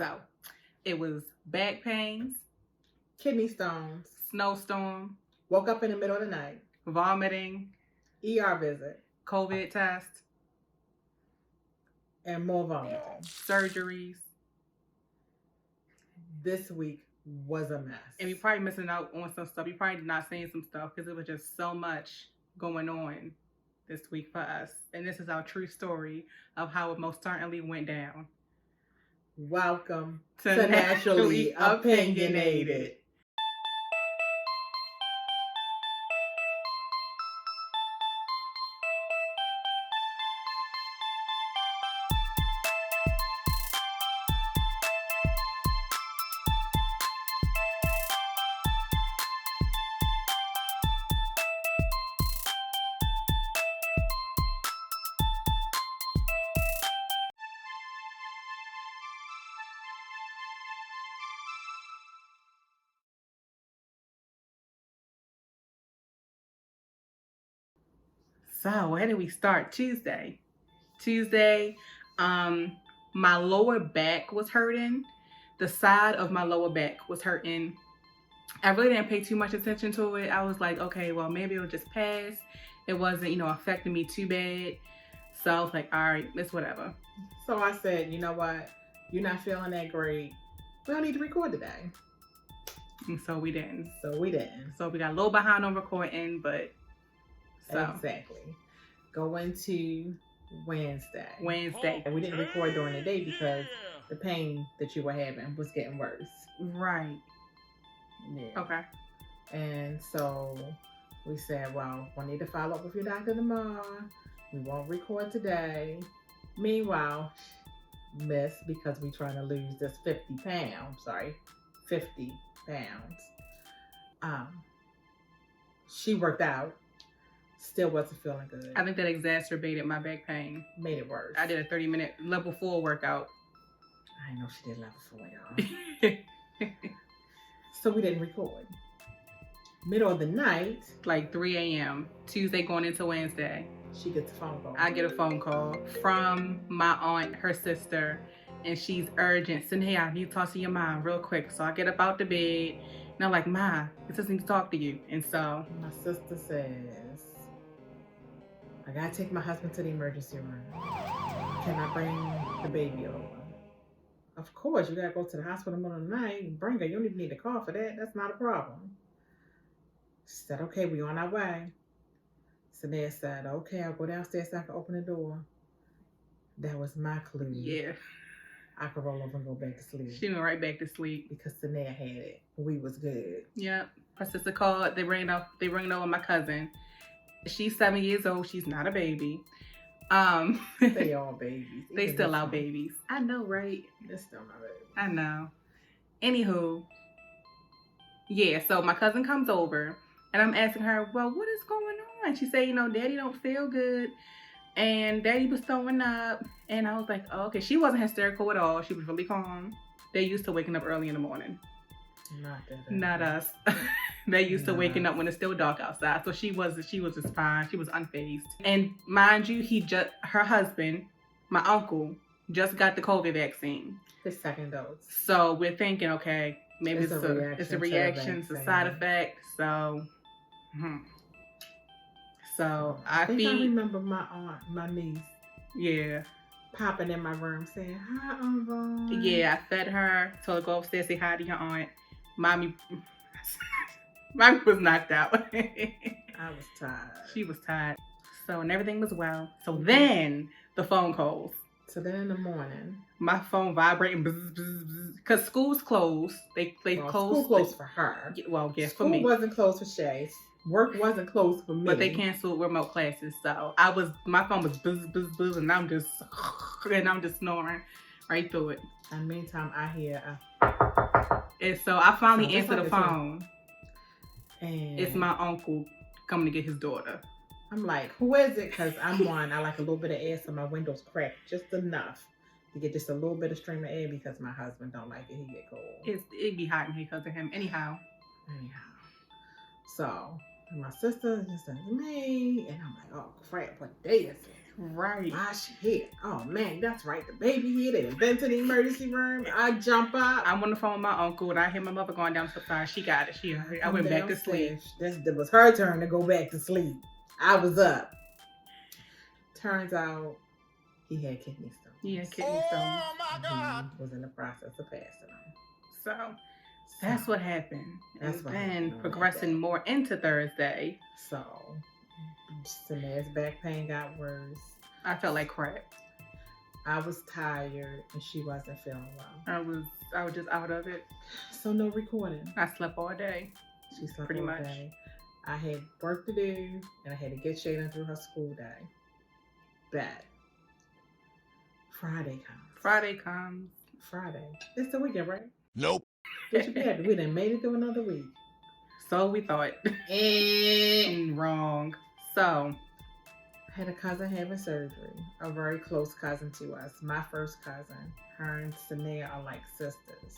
So it was back pains, kidney stones, snowstorm, woke up in the middle of the night, vomiting, ER visit, COVID test, and more vomiting. surgeries. This week was a mess. And we probably missing out on some stuff. We probably not saying some stuff because it was just so much going on this week for us. And this is our true story of how it most certainly went down. Welcome to Naturally Opinionated. So where did we start? Tuesday, my lower back was hurting. The side of my lower back was hurting. I really didn't pay too much attention to it. I was like, okay, well, maybe it'll just pass. It wasn't, affecting me too bad. So I was like, all right, it's whatever. So I said, you know what? You're not feeling that great. We don't need to record today. And so we didn't. So we got a little behind on recording, but Exactly. Going to Wednesday. And we didn't record during the day because the pain that you were having was getting worse. Right. Yeah. Okay. And so we said, well, we'll need to follow up with your doctor tomorrow. We won't record today. Meanwhile, Miss, because we're trying to lose this 50 pounds. She worked out. Still wasn't feeling good. I think that exacerbated my back pain. Made it worse. I did a 30-minute level 4 workout. I know she did level 4, y'all. So we didn't record. Middle of the night. Like 3 a.m. Tuesday going into Wednesday. She gets a phone call. I get a phone call from my aunt, her sister, and she's urgent. Saying, hey, I need to talk to your mom real quick. So I get up out the bed, and I'm like, Ma, I just need to talk to you. And so my sister says, I gotta take my husband to the emergency room. Can I bring the baby over? Of course, you gotta go to the hospital in the middle of the night and bring her. You don't even need a call for that. That's not a problem. She said, okay, we on our way. So they said, okay, I'll go downstairs so I can open the door. That was my clue. Yeah. I could roll over and go back to sleep. She went right back to sleep. Because Sanaya had it. We was good. Yep. Her sister called. They ringing over my cousin. She's 7 years old. She's not a baby. They all babies. They still out babies. I know, right? They're still not babies. I know. Anywho. Yeah, so my cousin comes over. And I'm asking her, well, what is going on? She said, Daddy don't feel good. And Daddy was throwing up. And I was like, oh, okay. She wasn't hysterical at all. She was really calm. They used to waking up early in the morning. Not us. They used to waking up when it's still dark outside. So she was just fine. She was unfazed. And mind you, her husband, my uncle, just got the COVID vaccine. His second dose. So we're thinking, okay, maybe it's a reaction, it's a side effect. So, I remember my aunt, my niece. Yeah. Popping in my room saying, hi, Aunt Vaughn. Yeah, I fed her, told her go upstairs, say hi to your aunt. Mommy was knocked out. I was tired. She was tired. So, and everything was well. So then the phone calls. So then in the morning, my phone vibrating because school's closed. They closed. School closed for her. Well, yes, school for me. School wasn't closed for Shay. Work wasn't closed for me. But they canceled remote classes, so my phone was buzz, and I'm just snoring right through it. And meantime, I hear. And so I finally answer the phone. And it's my uncle coming to get his daughter. I'm like, who is it? Because I like a little bit of air, so my window's cracked just enough to get just a little bit of stream of air because my husband don't like it. He get cold. It'd be hot in here because of him. Anyhow. So my sister just said to me, and I'm like, oh crap, what day is it? Right. Why is she here? Oh man, that's right. The baby here. They been to the emergency room. I jump up. I'm on the phone with my uncle, and I hear my mother going down the stairs. She got it. She heard it. I went back to sleep. It was her turn to go back to sleep. I was up. Turns out he had kidney stones. He had kidney stones. Oh my God! He was in the process of passing them. So that's what happened. That's and what then happened on progressing that day. more into Thursday, So Sanae's back pain got worse. I felt like crap. I was tired and she wasn't feeling well. I was just out of it. So no recording. I slept all day. She slept Pretty all much. day. I had work to do and I had to get Shaden through her school day. Bad. Friday comes. Friday. It's the weekend, right? Nope. We should be happy. We done made it through another week. So we thought. Wrong. So I had a cousin having surgery, a very close cousin to us. My first cousin. Her and Sanea are like sisters.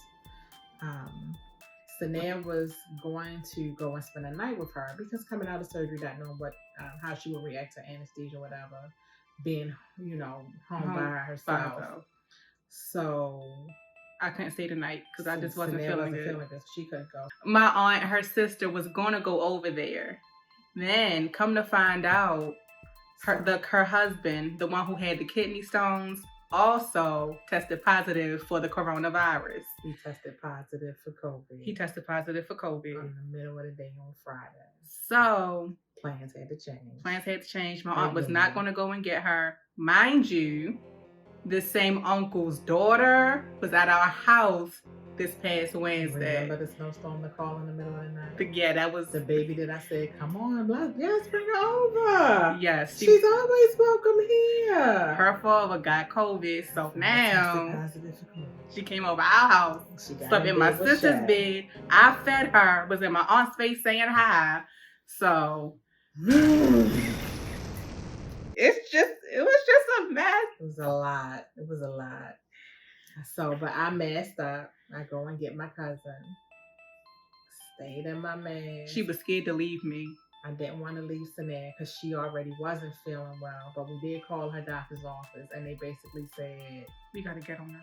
Sanea was going to go and spend a night with her because coming out of surgery, not knowing how she would react to anesthesia or whatever, being, home by herself. So I couldn't stay the night because I just wasn't Sanea feeling good. good. She couldn't go. My aunt and her sister was going to go over there. Then, come to find out, her husband, the one who had the kidney stones, also tested positive for the coronavirus. He tested positive for COVID. In the middle of the day on Friday. So Plans had to change. My aunt was not going to go and get her. Mind you, the same uncle's daughter was at our house this past Wednesday. Remember the snowstorm that called in the middle of the night? Yeah, that was the baby that I said, come on, let's bring her over. Yes. She's always welcome here. Her father got COVID, so now she came over our house, slept in my sister's bed. I fed her, was in my aunt's face saying hi. So it was just a mess. It was a lot. So, but I messed up. I go and get my cousin. Stayed in my mask. She was scared to leave me. I didn't want to leave Sanaa because she already wasn't feeling well. But we did call her doctor's office and they basically said, we got to get on her.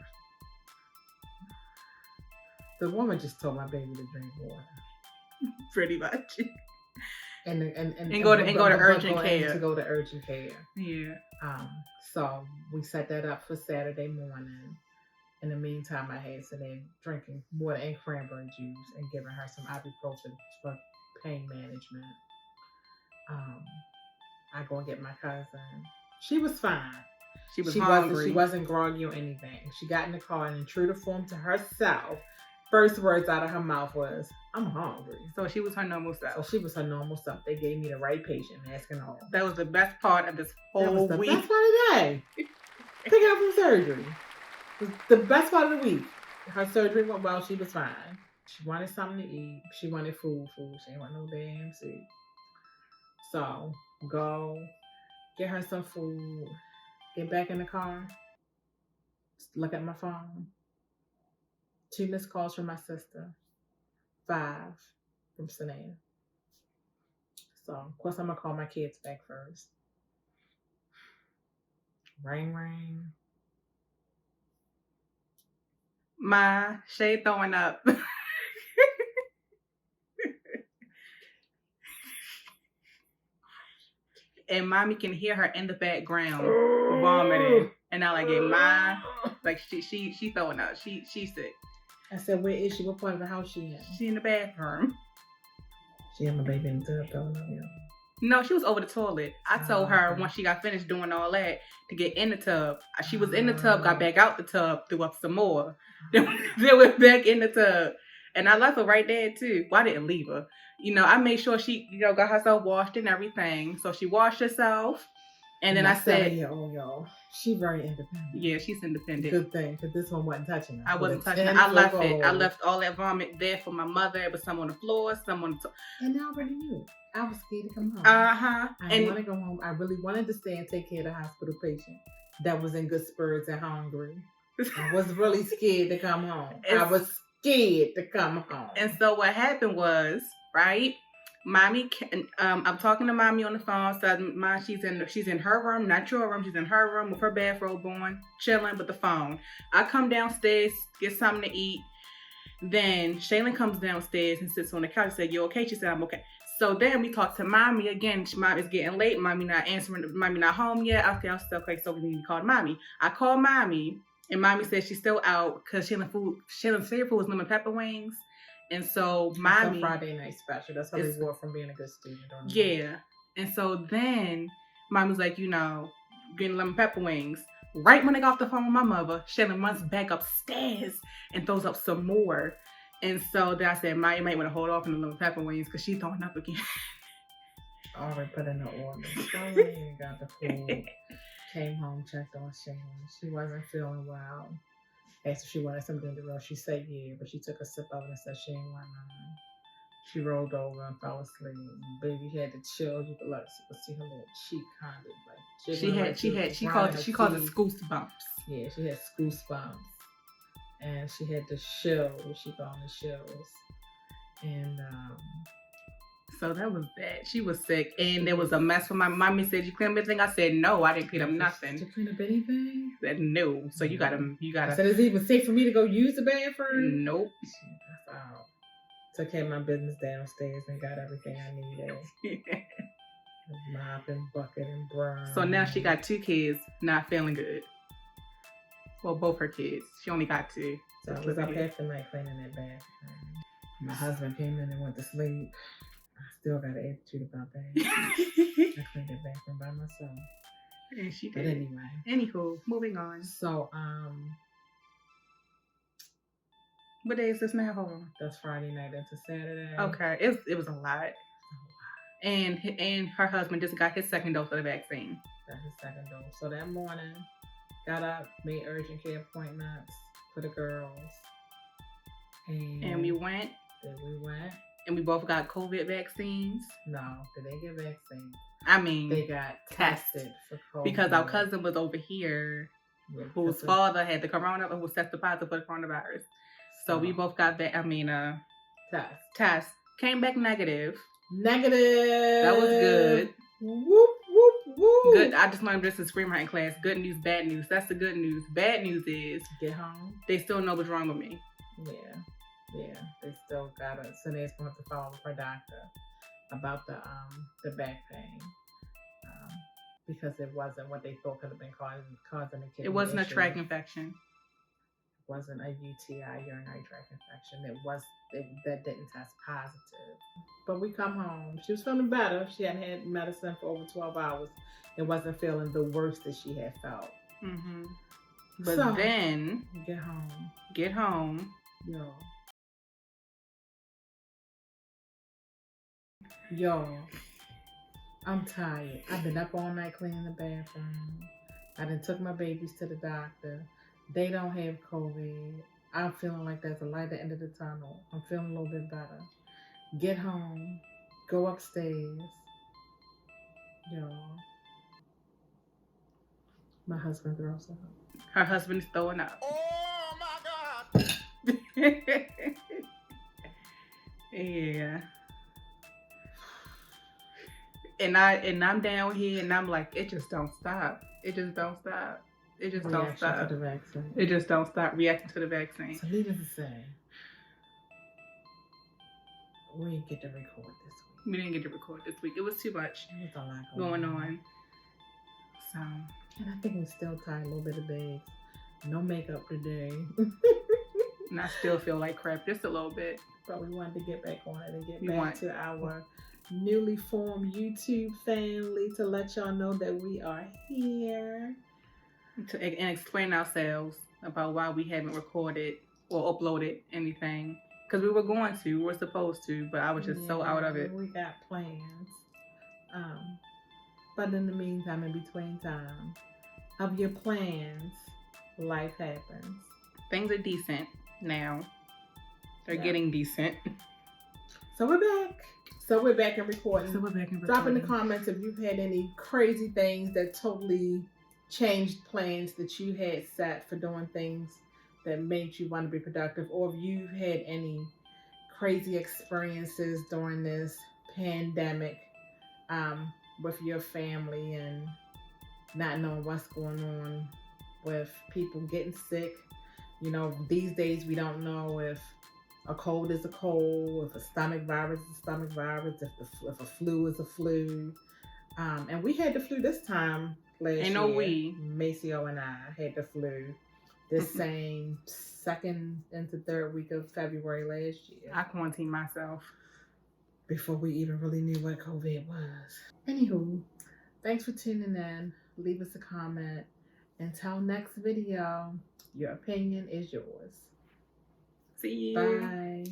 The woman just told my baby to drink water. Pretty much. And go to urgent care. To go to urgent care. Yeah. So we set that up for Saturday morning. In the meantime, I had Sanaa drinking water and cranberry juice and giving her some ibuprofen for pain management. I go and get my cousin. She was fine. She was hungry. She wasn't groggy or anything. She got in the car and in true to form to herself, first words out of her mouth was, I'm hungry. So she was her normal self. They gave me the right patient, mask and all. That was the best part of this whole week. That was the best part of the day. Pick up from surgery. It was the best part of the week. Her surgery went well. She was fine. She wanted something to eat. She wanted food. She didn't want no damn soup. So, go, get her some food, get back in the car, look at my phone. 2 missed calls from my sister. 5 from Sanaa. So, of course, I'm going to call my kids back first. Ring. My shade throwing up. And mommy can hear her in the background vomiting. And I she throwing up. She's sick. I said, where is she? What part of the house she in? She in the bathroom. She had my baby in the tub throwing up, y'all. No, she was over the toient. I told her once she got finished doing all that to get in the tub. She was in the tub, got back out the tub, threw up some more. Then went back in the tub. And I left her right there too. Well, I didn't leave her. I made sure she, got herself washed and everything. So she washed herself. And then I said, y'all. She very independent. Yeah, she's independent. Good thing, because this one wasn't touching her. I wasn't touching her. I left it. I left all that vomit there for my mother. It was some on the floor, some on the And I already knew. I was scared to come home. Uh-huh. I didn't want to go home. I really wanted to stay and take care of the hospital patient that was in good spirits and hungry. I was really scared to come home. I was scared to come home. And so what happened was, right? I'm talking to mommy on the phone. So she's in her room, not your room. She's in her room with her bathrobe on, chilling with the phone. I come downstairs, get something to eat. Then Shaylin comes downstairs and sits on the couch and said, "You okay?" She said, "I'm okay." So then we talk to mommy again. Mom is getting late. Mommy not answering. Mommy not home yet. Okay, I'm still okay. So we need to call mommy. I call mommy, and mommy says she's still out because Shaylin's favorite food was lemon pepper wings. And so mommy, Friday night special. That's how they wore from being a good student. Yeah. And so then mommy's like, getting lemon pepper wings. Right when I got off the phone with my mother, Shaylin runs back upstairs and throws up some more. And so then I said, Ma, you might want to hold off on the lemon pepper wings because she's throwing up again. I already put in the order. Already got the food. Came home, checked on Shaylin. She wasn't feeling well. Asked if she wanted some ginger ale. She said yeah, but she took a sip of it and said she ain't want none. She rolled over and fell asleep. Baby had the chills. You could see her little cheek kind of like jiggling. She called it goose bumps. Yeah, she had goose bumps. And she had the chills. She called them the chills. And so that was bad. She was sick, and there was a mess for my mommy. Said you clean up everything. I said no, I didn't clean up nothing. Did you clean up anything? I said no. So you gotta. I said, is it even safe for me to go use the bathroom? Nope. That's out. Took care of my business downstairs and got everything I needed. Mop and bucket and broom. So now she got 2 kids not feeling good. Well, both her kids. She only got 2. So I was up half the night cleaning that bathroom. My husband came in and went to sleep. I still got an attitude about that. I cleaned that bathroom by myself. And she did. But anyway. Anywho, moving on. So, what day is this now? Hold on. That's Friday night into Saturday. Okay. It was a lot. And her husband just got his second dose of the vaccine. Got his second dose. So that morning, got up, made urgent care appointments for the girls. And we went. Then we went. And we both got COVID vaccines. No, did they get vaccines? I mean, they got tested for COVID. Because our cousin was over here, whose father had the corona, who was tested positive for the coronavirus. So we both got that. Test. Came back negative. That was good. Whoop, whoop, whoop. Good. I just learned this in screenwriting class. Good news, bad news. That's the good news. Bad news is get home. They still know what's wrong with me. Yeah. They still gotta. So they're gonna have to follow up with her doctor about the back pain. Because it wasn't what they thought could have been causing the kidney. It wasn't issue. A tract infection. It wasn't a UTI, urinary tract infection. That didn't test positive. But we come home. She was feeling better. She hadn't had medicine for over 12 hours. It wasn't feeling the worst that she had felt. Mm-hmm. But then get home. Yo, I'm tired. I've been up all night cleaning the bathroom. I done took my babies to the doctor. They don't have COVID. I'm feeling like there's a light at the end of the tunnel. I'm feeling a little bit better. Get home. Go upstairs. My husband throws up. Her husband's throwing up. Oh my God. Yeah. And I'm down here and I'm like, it just don't stop. It just don't stop. It just don't stop. To the vaccine. It just don't stop reacting to the vaccine. So needless to say, we didn't get to record this week. We didn't get to record this week. It was too much There's a lot going on. So. And I think we're still tired, a little bit of bags. No makeup today. And I still feel like crap just a little bit. But we wanted to get back on it and get back to our newly formed YouTube family to let y'all know that we are here. And explain ourselves about why we haven't recorded or uploaded anything. Because we were going to, we were supposed to, but I was just so out of it. We got plans. But in the meantime, in between time of your plans, life happens. Things are decent now. They're getting decent. So we're back. So we're back and recording. Drop in the Recording. comments if you've had any crazy things that totally changed plans that you had set for doing things that made you want to be productive, or if you've had any crazy experiences during this pandemic with your family and not knowing what's going on with people getting sick. You know, these days we don't know if a cold is a cold, if a stomach virus is a stomach virus, if a flu is a flu. And we had the flu this time last year. Ain't no we. Maceo and I had the flu this same second into third week of February last year. I quarantined myself. Before we even really knew what COVID was. Anywho, thanks for tuning in. Leave us a comment. Until next video, your opinion is yours. See you. Bye.